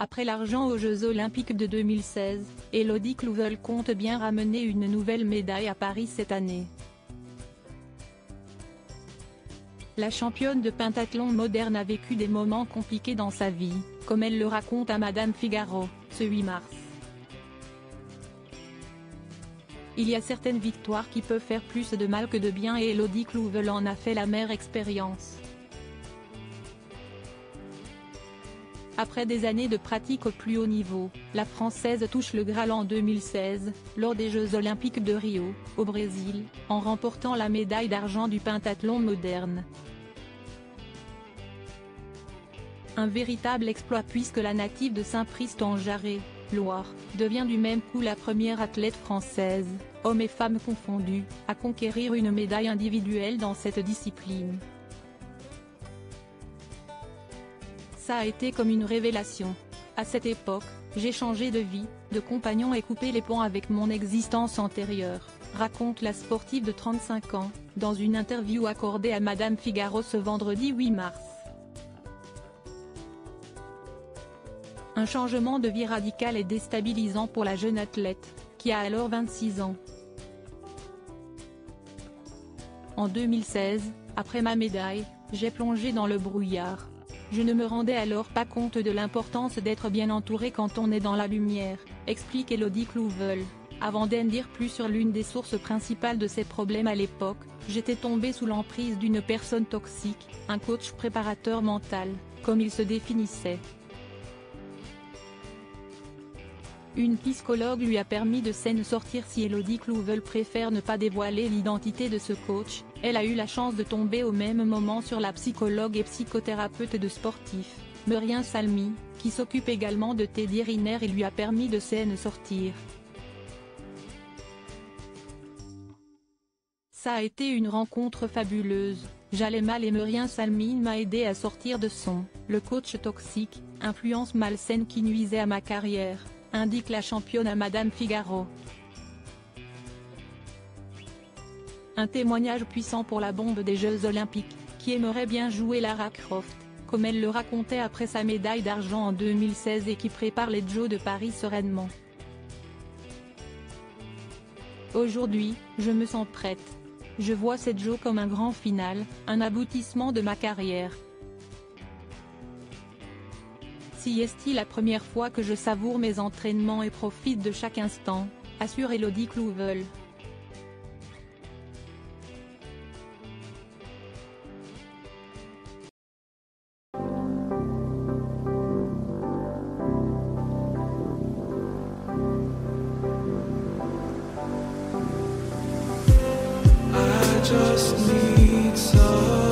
Après l'argent aux Jeux Olympiques de 2016, Elodie Clouvel compte bien ramener une nouvelle médaille à Paris cette année. La championne de pentathlon moderne a vécu des moments compliqués dans sa vie, comme elle le raconte à Madame Figaro, ce 8 mars. Il y a certaines victoires qui peuvent faire plus de mal que de bien et Elodie Clouvel en a fait l'amère expérience. Après des années de pratique au plus haut niveau, la Française touche le Graal en 2016, lors des Jeux Olympiques de Rio, au Brésil, en remportant la médaille d'argent du pentathlon moderne. Un véritable exploit puisque la native de Saint-Priest en Jarret, Loire, devient du même coup la première athlète française, hommes et femmes confondus, à conquérir une médaille individuelle dans cette discipline. Ça a été comme une révélation. À cette époque, j'ai changé de vie, de compagnon et coupé les ponts avec mon existence antérieure, raconte la sportive de 35 ans, dans une interview accordée à Madame Figaro ce vendredi 8 mars. Un changement de vie radical et déstabilisant pour la jeune athlète, qui a alors 26 ans. En 2016, après ma médaille, j'ai plongé dans le brouillard. Je ne me rendais alors pas compte de l'importance d'être bien entouré quand on est dans la lumière, explique Elodie Clouvel. Avant d'en dire plus sur l'une des sources principales de ses problèmes à l'époque, j'étais tombée sous l'emprise d'une personne toxique, un coach préparateur mental, comme il se définissait. Une psychologue lui a permis de s'en sortir. Si Elodie Clouvel préfère ne pas dévoiler l'identité de ce coach, elle a eu la chance de tomber au même moment sur la psychologue et psychothérapeute de sportifs, Muriel Salmi, qui s'occupe également de Teddy Riner et lui a permis de s'en sortir. Ça a été une rencontre fabuleuse, j'allais mal et Muriel Salmi m'a aidé à sortir de le coach toxique, influence malsaine qui nuisait à ma carrière, indique la championne à Madame Figaro. Un témoignage puissant pour la bombe des Jeux Olympiques, qui aimerait bien jouer Lara Croft, comme elle le racontait après sa médaille d'argent en 2016 et qui prépare les Jeux de Paris sereinement. Aujourd'hui, je me sens prête. Je vois ces Jeux comme un grand final, un aboutissement de ma carrière. Si est-il la première fois que je savoure mes entraînements et profite de chaque instant, assure Elodie Clouvel. I just need some